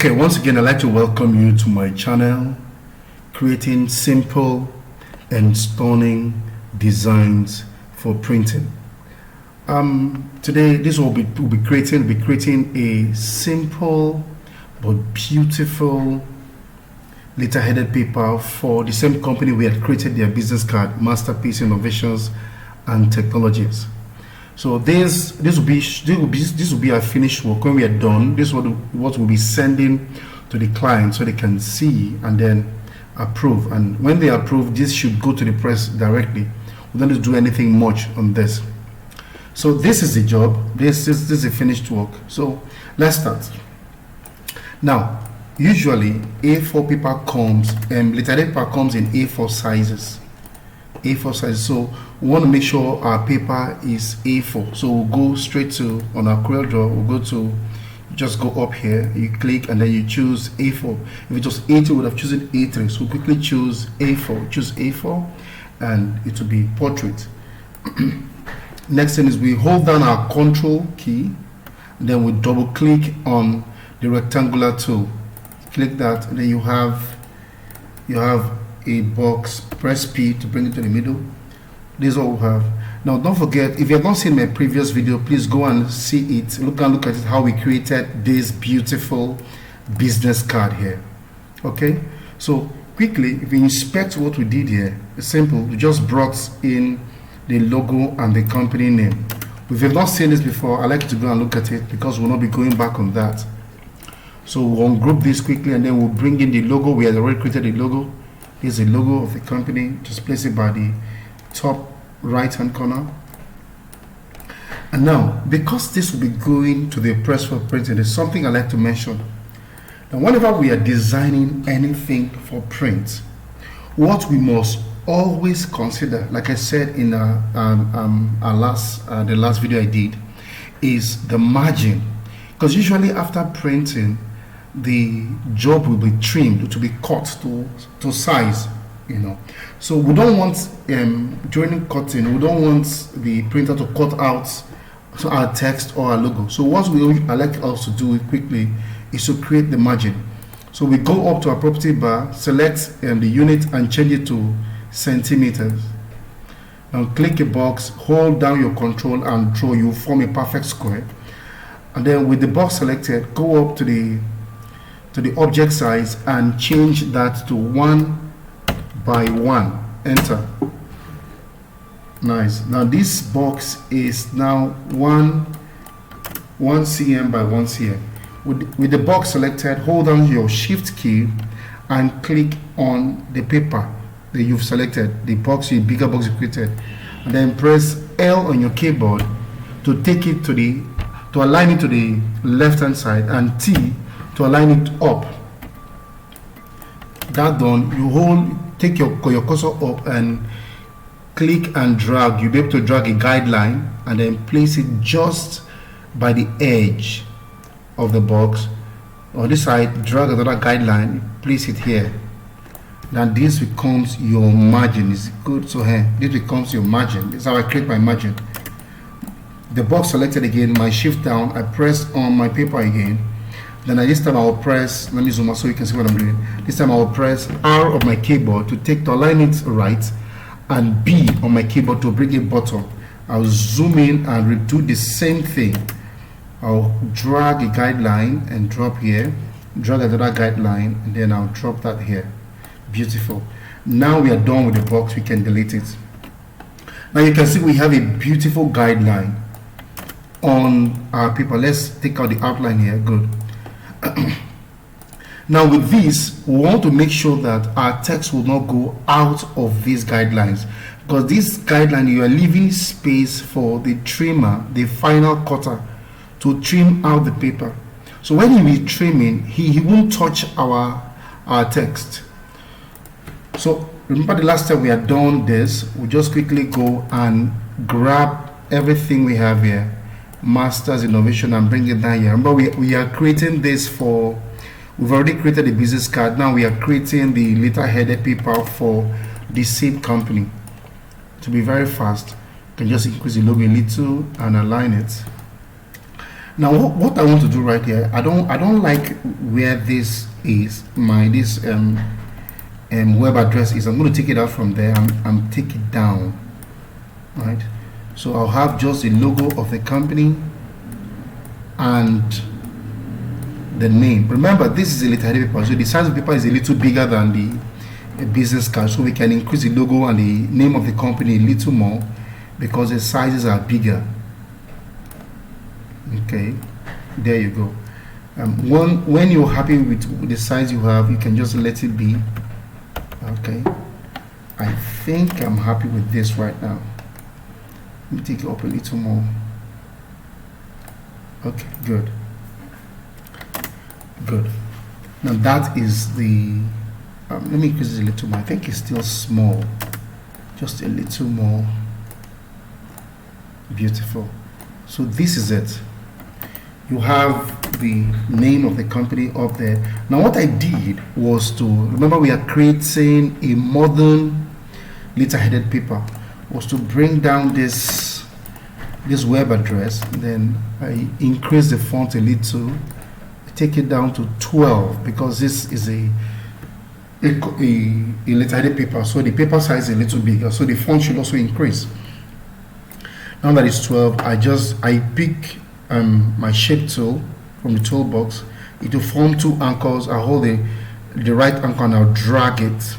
Okay, once again, I'd like to welcome you to my channel, creating simple and stunning designs for printing. Today, we'll be creating a simple but beautiful letterheaded paper for the same company we had created their business card, Masterpiece Innovations and Technologies. So this will be our finished work. When we are done, this is what we'll be sending to the client so they can see and then approve. And when they approve, this should go to the press directly. We don't need to do anything much on this. So this is the job. This is the finished work. So let's start. Now, usually A4 paper comes, letterhead paper comes in A4 sizes. A4 size. So we want to make sure our paper is A4. So we'll go straight to, on our Corel Draw, we'll go to, just go up here, you click and then you choose A4. If it was A2, we would have chosen A3. So we'll quickly choose A4. Choose A4 and it will be portrait. Next thing is we hold down our Control key, and then we double click on the rectangular tool. Click that, and then you have a box. Press P to bring it to the middle. This is what we have. Now don't forget, if you have not seen my previous video, please go and see it. Look at it, how we created this beautiful business card here. Okay, so quickly, if you inspect what we did here, it's simple. We just brought in the logo and the company name. If you've not seen this before, I'd like you to go and look at it because we'll not be going back on that. So we'll ungroup this quickly and then we'll bring in the logo. We had already created the logo. Here's the logo of the company. Just place it by the top right hand corner. And now, because this will be going to the press for printing, there's something I like to mention. Now, whenever we are designing anything for print, what we must always consider, like I said in the last video I did, is the margin. Because usually after printing, the job will be trimmed, it will be cut to size, you know. So we don't want during cutting, we don't want the printer to cut out our text or our logo. So what I like us to do quickly is to create the margin. So we go up to our property bar, select the unit and change it to centimeters. Now click a box, hold down your control and draw. You form a perfect square. And then with the box selected, go up to the object size and change that to 1 by 1. Enter. Nice. Now this box is now 1 cm by 1 cm. With the box selected, hold down your shift key and click on the paper that you've selected, the box, the bigger box you created, and then press L on your keyboard to take it to align it to the left hand side, and T to align it up. That done, you take your cursor up and click and drag. You'll be able to drag a guideline and then place it just by the edge of the box. On this side, drag another guideline, place it here. Now this becomes your margin. Is good? So here, this becomes your margin. This is how I create my margin. The box selected again, my shift down, I press on my paper again. Then at this time I will press, let me zoom out so you can see what I'm doing. This time I will press R of my keyboard to align it right, and B on my keyboard to bring it bottom. I'll zoom in and redo the same thing. I'll drag a guideline and drop here, drag another guideline, and then I'll drop that here. Beautiful. Now we are done with the box, we can delete it. Now you can see we have a beautiful guideline on our paper. Let's take out the outline here. Good. Now with this, we want to make sure that our text will not go out of these guidelines, because this guideline, you are leaving space for the trimmer, the final cutter, to trim out the paper. So when he is trimming, he won't touch our text. So remember the last time we had done this, we just quickly go and grab everything we have here, Masters Innovation, and bring it down here. Remember we are creating this for, we've already created the business card. Now we are creating the letterheaded paper for the same company. To be very fast, you can just increase the logo a little and align it. Now what I want to do right here, I don't like where this is, my this web address is. I'm going to take it out from there and take it down, right? So I'll have just the logo of the company and the name. Remember, this is a letterhead paper, so the size of the paper is a little bigger than the business card, so we can increase the logo and the name of the company a little more because the sizes are bigger. Okay, there you go. When you're happy with the size you have, you can just let it be. Okay, I think I'm happy with this right now. Let me take it up a little more. Okay, good. Now that is the let me increase it a little more. I think it's still small, just a little more. Beautiful. So this is it. You have the name of the company up there. Now what I did was to, remember we are creating a modern letterheaded paper, was to bring down this web address. Then I increase the font a little, take it down to 12 because this is a letterheaded paper, so the paper size is a little bigger, so the font should also increase. Now that it's 12, I pick my shape tool from the toolbox. It will form two anchors. I hold the right anchor and I'll drag it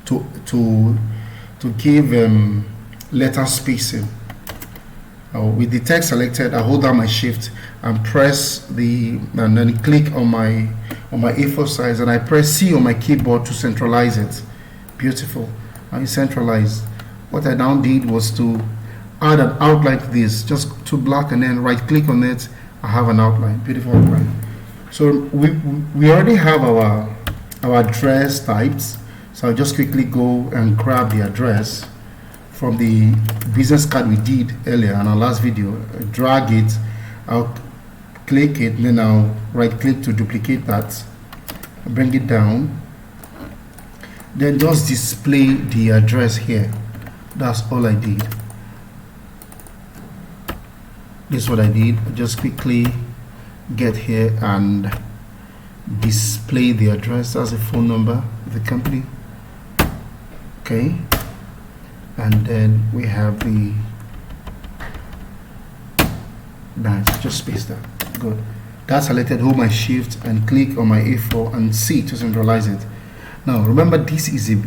to give letter spacing. With the text selected, I hold down my shift and press and then click on my A4 size, and I press C on my keyboard to centralize it. Beautiful. And it's centralized. What I now did was to add an outline to this, just to black, and then right click on it. I have an outline, beautiful outline. So we already have our address types. So I'll just quickly go and grab the address from the business card we did earlier in our last video. Drag it, I'll click it, and then I'll right click to duplicate that, bring it down, then just display the address here. That's all I did. This is what I did. Just quickly get here and display the address. That's the phone number of the company. Okay, and then we have the nice, just space that. Good. That's selected. Hold my shift and click on my A4 and C to centralize it. Now remember, this is a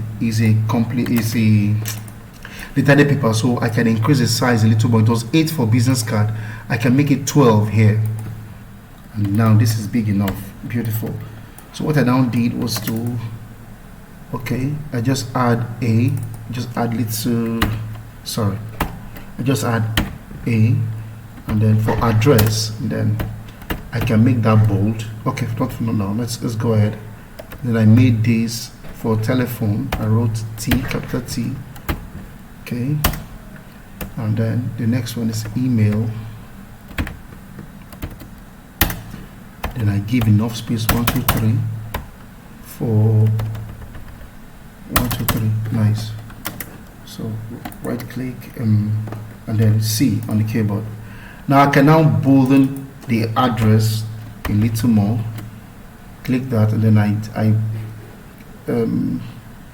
letterhead paper, so I can increase the size a little bit. It was 8 for business card. I can make it 12 here, and now this is big enough. Beautiful. So what I now did was to, okay, I just add A, just add little, sorry, I just add A, and then for address, then I can make that bold. Okay, not for now. Let's go ahead. Then I made this for telephone. I wrote T, capital T. Okay, and then the next one is email. Then I give enough space, 1 2 3 for 1 2 3. Nice. So right click and then C on the keyboard. Now I can now bolden the address a little more. Click that, and then I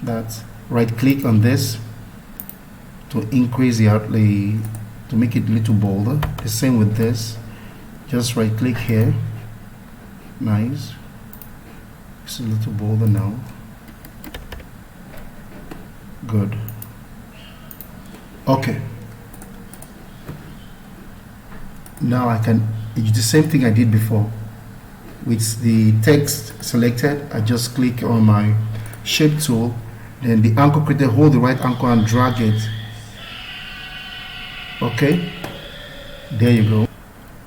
that right click on this to increase the outlay, to make it a little bolder. The same with this, just right click here. Nice, it's a little bolder now. Good. Okay, now I can use the same thing I did before. With the text selected, I just click on my shape tool, then the anchor creator, hold the right anchor and drag it. Okay, there you go.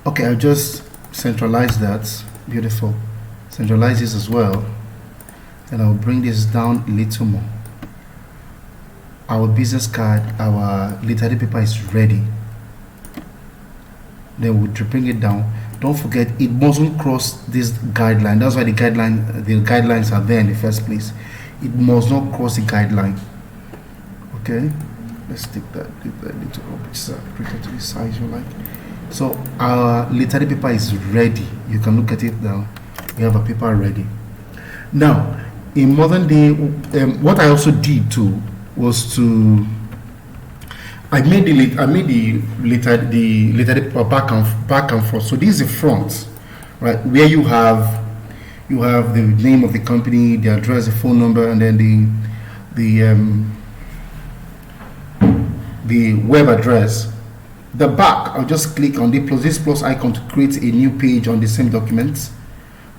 Okay, I'll just centralize that. Beautiful. Centralize this as well, and I'll bring this down a little more. Our business card, our letterhead paper is ready. Then we'll bring it down. Don't forget, it mustn't cross this guideline. That's why the guidelines are there in the first place. It must not cross the guideline. Okay, let's take that little up, to the size you like. So our letterhead paper is ready. You can look at it now. We have a paper ready. Now, in modern day, what I also did too was to I made the letterhead paper back and forth. So this is the front, right, where you have the name of the company, the address, the phone number, and then the web address. The back, I'll just click on this plus icon to create a new page on the same document.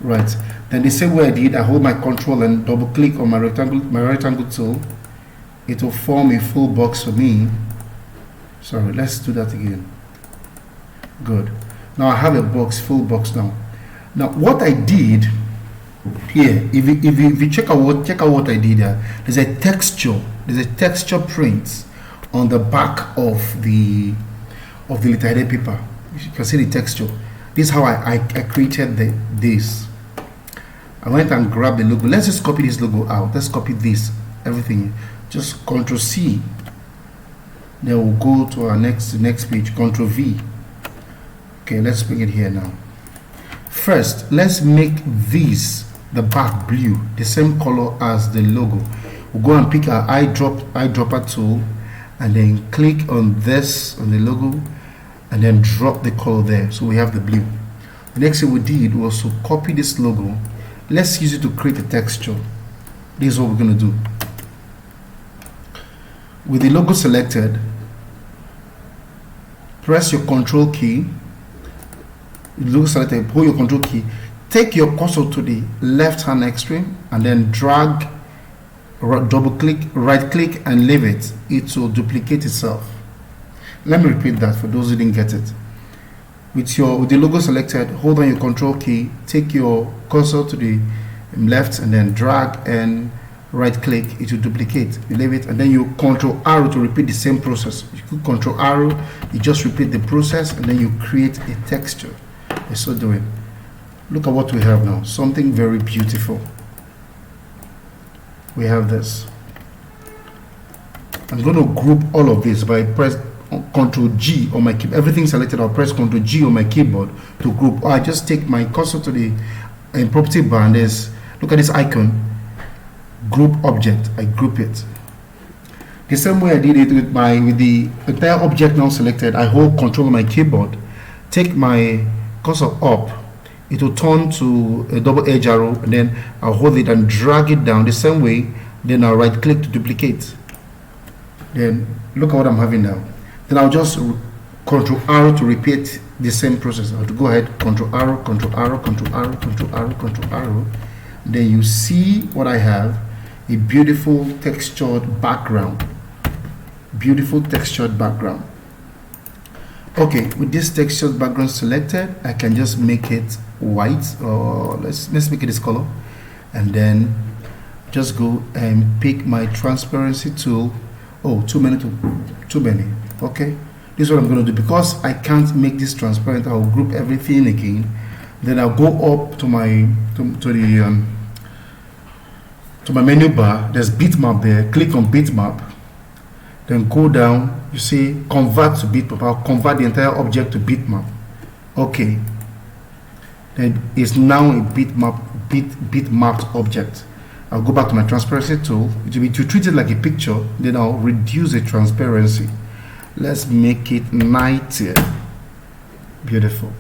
Right. Then the same way I did, I hold my control and double click on my rectangle tool. It will form a full box for me. Sorry, let's do that again. Good. Now I have a full box now. Now what I did here, if you check out what I did there, there's a texture print on the back of the letterhead paper. You can see the texture. This is how I created this. I went and grabbed the logo. Let's just copy this logo out. Let's copy this, everything. Just Ctrl C. Then we'll go to our next page. Ctrl V. Okay, let's bring it here now. First, let's make this the back blue, the same color as the logo. We'll go and pick our eyedropper tool, and then click on this on the logo, and then drop the color there. So we have the blue. The next thing we did was to copy this logo. Let's use it to create a texture. This is what we're going to do. With the logo selected, press your control key. The logo selected, hold your control key. Take your cursor to the left hand extreme and then drag, double click, right click, and leave it. It will duplicate itself. Let me repeat that for those who didn't get it. With the logo selected, hold on your control key, take your cursor to the left and then drag and right click. It will duplicate. You leave it, and then you control arrow to repeat the same process. You click control arrow, you just repeat the process, and then you create a texture. You're so doing. Look at what we have now. Something very beautiful. We have this. I'm going to group all of this by press Ctrl G on my keyboard. Everything selected, I'll press Ctrl G on my keyboard to group. Or I just take my cursor to the property bar and look at this icon, group object. I group it. The same way I did it with the entire object now selected. I hold Control on my keyboard, take my cursor up. It will turn to a double edge arrow, and then I'll hold it and drag it down the same way. Then I'll right click to duplicate. Then look at what I'm having now. Then I'll just Control arrow to repeat the same process. I have to go ahead, Control arrow, Control arrow, Control arrow, Control arrow, Control arrow. Then you see what I have: a beautiful textured background. Beautiful textured background. Okay, with this textured background selected, I can just make it white, or let's make it this color, and then just go and pick my transparency tool. Oh, too many. Okay, this is what I'm going to do. Because I can't make this transparent, I'll group everything again. Then I'll go up to my menu bar. There's bitmap there. Click on bitmap. Then go down. You see convert to bitmap. I'll convert the entire object to bitmap. Okay. Then it's now a bitmapped object. I'll go back to my transparency tool. It will be to treat it like a picture. Then I'll reduce the transparency. Let's make it 90. Beautiful.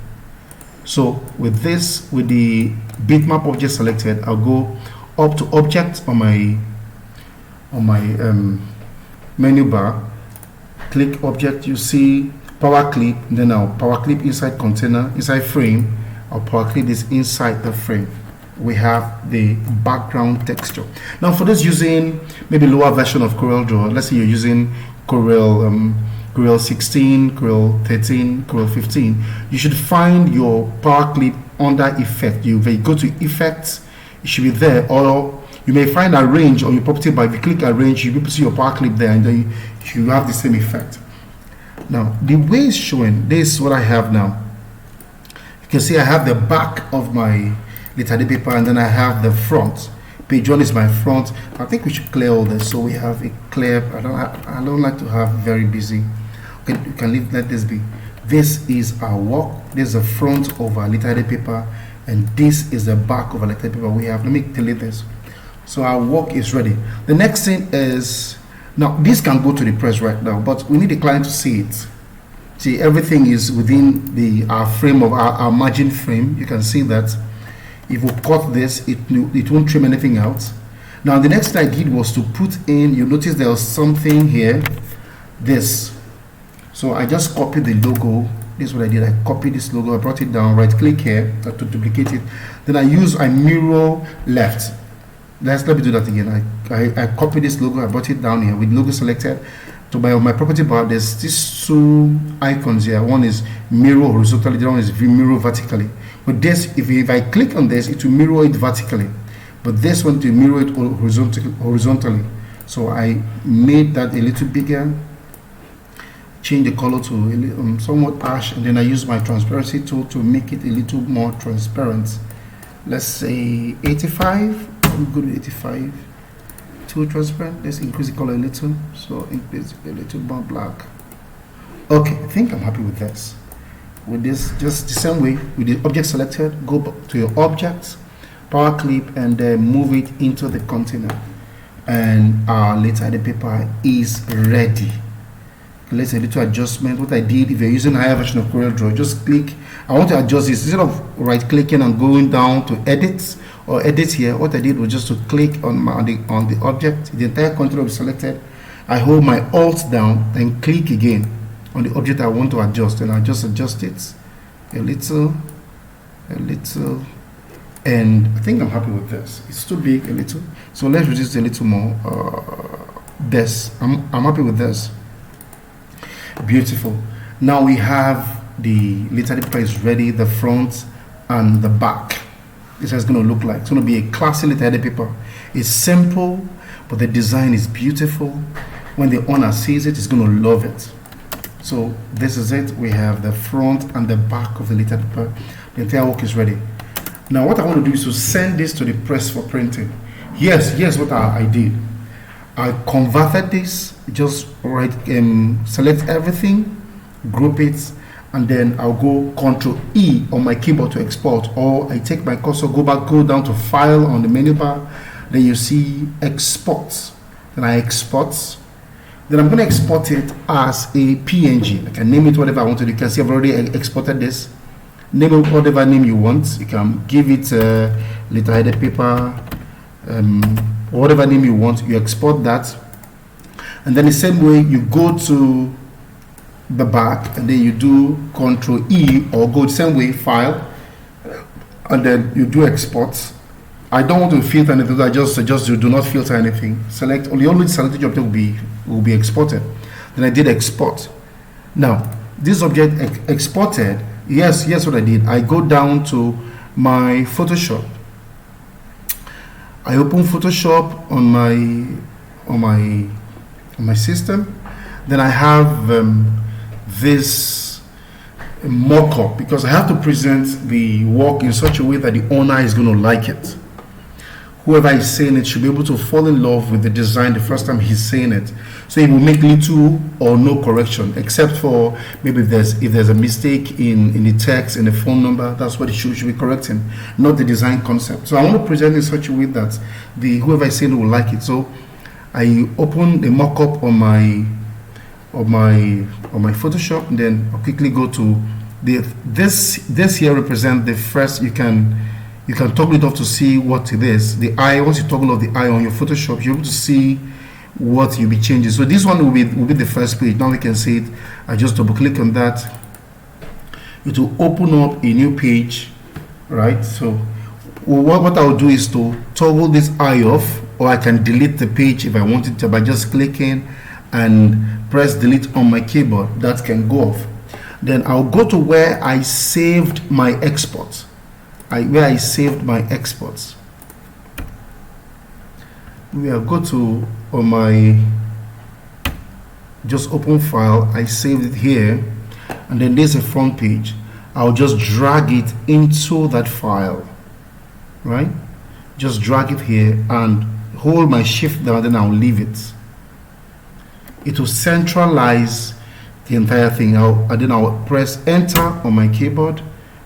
So with this, with the bitmap object selected, I'll go up to object on my menu bar. Click object. You see power clip. Then I'll power clip inside container, inside frame. I'll power clip this inside the frame. We have the background texture. Now for those using maybe lower version of Corel Draw, let's say you're using Corel 16, Corel 13, Corel 15, you should find your power clip under effect. You go to effects, it should be there, or you may find arrange on your property bar. If you click arrange, you'll be able to see your power clip there, and then you have the same effect. Now the way it's showing, this is what I have now. You can see I have the back of my letterhead paper, and then I have the front. Page 1 is my front. I think we should clear all this, so we have a clear. I don't like to have very busy. Okay, you can let this be. This is our work. This is the front of our letterhead paper, and this is the back of our letterhead paper we have. Let me delete this. So our work is ready. The next thing is, now this can go to the press right now, but we need the client to see it. See, everything is within the frame of our margin frame. You can see that if we cut this, it won't trim anything out. Now the next thing I did was to put in, you notice there was something here, this. So I just copied the logo. This is what I did. I copied this logo, I brought it down, right click here to duplicate it. Then I mirror left. Let me do that again. I copied this logo, I brought it down here with logo selected. So by my property bar, there's these two icons here. One is mirror horizontally, the other one is mirror vertically. But this, if I click on this, it will mirror it vertically. But this one to mirror it horizontally. So I made that a little bigger, change the color to somewhat ash, and then I use my transparency tool to make it a little more transparent. Let's say 85. I'm good with 85. Too transparent. Let's increase the color a little, so increase a little more black. Okay, I think I'm happy with this. With this, just the same way with the object selected, go back to your object, power clip, and then move it into the container, and our letterhead paper is ready. Let's a little adjustment. What I did, if you're using a higher version of CorelDRAW, just click. I want to adjust this instead of right clicking and going down to edit or edit here. What I did was just to click on the object. The entire container will be selected. I hold my Alt down and click again on the object I want to adjust, and I just adjust it a little, and I think I'm happy with this. It's too big, a little, so let's reduce it a little more. I'm happy with this. Beautiful. Now we have the letterhead paper is ready, the front and the back. This is going to look like. It's going to be a classic letterhead paper. It's simple, but the design is beautiful. When the owner sees it, he's going to love it. So this is it. We have the front and the back of the letterhead paper. The entire work is ready. Now what I want to do is to send this to the press for printing. Here's what I did. I converted this, just select everything, group it, and then I'll go Ctrl E on my keyboard to export, or I take my cursor, go down to File on the menu bar, then you see Export. Then I export. Then I'm going to export it as a PNG. I can name it whatever I want to. You can see I've already exported this. Name it whatever name you want. You can give it letterhead paper, whatever name you want. You export that, and then the same way you go to the back, and then you do Ctrl E, or go the same way, File, and then you do export. I don't want to filter anything. I just suggest you do not filter anything. Select only selected object will be exported. Then I did export. Now this object exported. Yes, what I did. I go down to my Photoshop. I open Photoshop on my system. Then I have this mockup, because I have to present the work in such a way that the owner is going to like it. Whoever is saying it should be able to fall in love with the design the first time he's saying it. So he will make little or no correction, except for maybe if there's a mistake in the text, in the phone number. That's what he should be correcting, not the design concept. So I want to present in such a way that whoever is saying it will like it. So I open the mockup on my Photoshop, and then I'll quickly go to this here represent the first. You can toggle it off to see what it is. The eye, once you toggle off the eye on your Photoshop, you're able to see what you'll be changing. So this one will be the first page. Now we can see it. I just double click on that. It will open up a new page, right? So what I'll do is to toggle this eye off, or I can delete the page if I wanted to by just clicking and press delete on my keyboard. That can go off. Then I'll go to where I saved my exports. Where I saved my exports. I'll go to on my just open file. I saved it here, and then there's a front page. I'll just drag it into that file, right? Just drag it here and hold my shift down, then I'll leave it. It will centralize the entire thing. Then I'll press enter on my keyboard.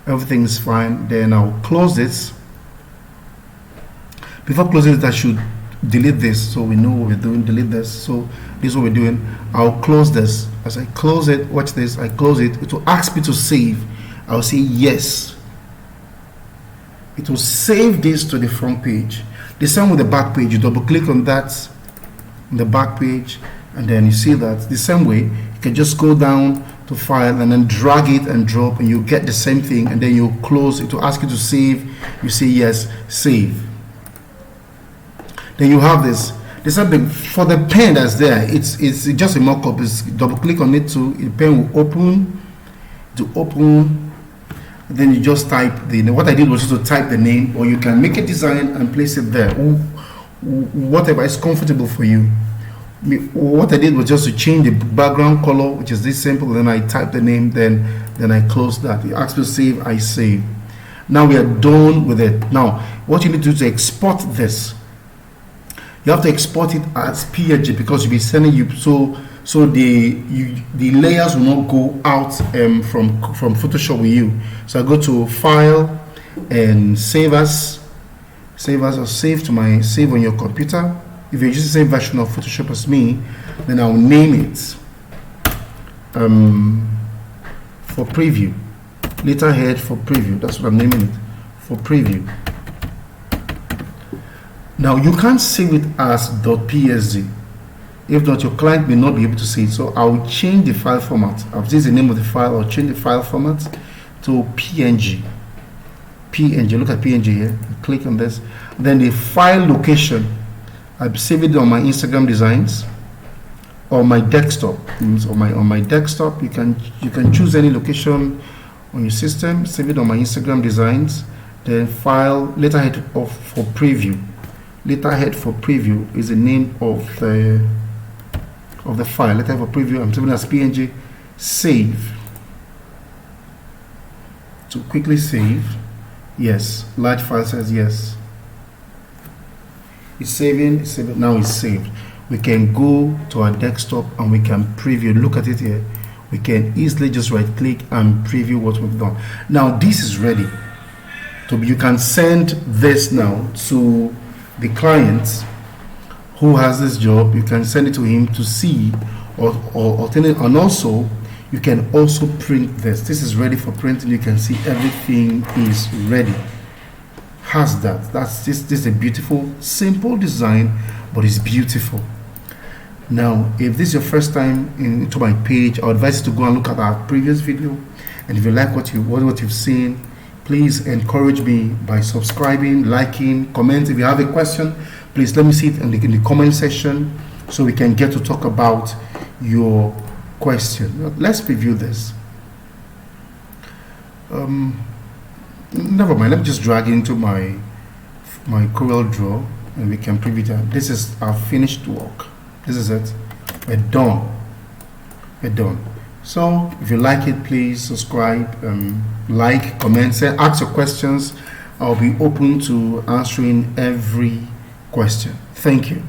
Everything is fine. Then I'll close this. Before closing it, I should delete this so we know what we're doing. Delete this. So this is what we're doing. I'll close this. As I close it, watch this. I close it. It will ask me to save. I'll say yes. It will save this to the front page. The same with the back page. You double click on that, on the back page, and then you see that the same way. You can just go down to file and then drag it and drop, and you get the same thing. And then you close. It will ask you to save. You say yes, save. Then you have this. For the pen that's there, it's just a mock-up. It's double click on it to the pen will open. To open, then you just type what I did was just to type the name, or you can make a design and place it there. Whatever is comfortable for you. What I did was just to change the background color, which is this simple. Then I type the name. Then I close that. It asks me to save. I save. Now we are done with it. Now what you need to do to export this. You have to export it as PNG because you'll be sending so the layers will not go out from Photoshop with you. So I go to File and Save As, or save on your computer. If you're using the same version of Photoshop as me, then I'll name it for preview. Letterhead for preview. That's what I'm naming it, for preview. Now you can't save it as .psg. If not, your client may not be able to see it. So I'll change the file format. This is the name of the file. I'll change the file format to PNG. PNG. Look at PNG here. Click on this. Then the file location. I've saved it on my Instagram designs or my desktop. On my desktop, you can choose any location on your system. Save it on my Instagram designs. Then file letterhead for preview. Letterhead for preview is the name of the file. Letterhead for preview. I'm saving it as PNG. Save. To quickly save. Yes. Large file says yes. It's saving. Now it's saved. We can go to our desktop and we can preview. Look at it here. We can easily just right click and preview what we've done. Now this is ready. You can send this now to the client who has this job. You can send it to him to see, and also you can also print this. This is ready for printing. You can see everything is ready. Has that. This is a beautiful, simple design, but it's beautiful. Now, if this is your first time into my page, I would advise you to go and look at our previous video. And if you like what you've seen, please encourage me by subscribing, liking, comment. If you have a question, please let me see it in the comment section so we can get to talk about your question. Let's preview this. Never mind. Let me just drag it into my Corel Draw and we can preview that. This is our finished work. This is it. We're done. We're done. So if you like it, please subscribe, like, comment, ask your questions. I'll be open to answering every question. Thank you.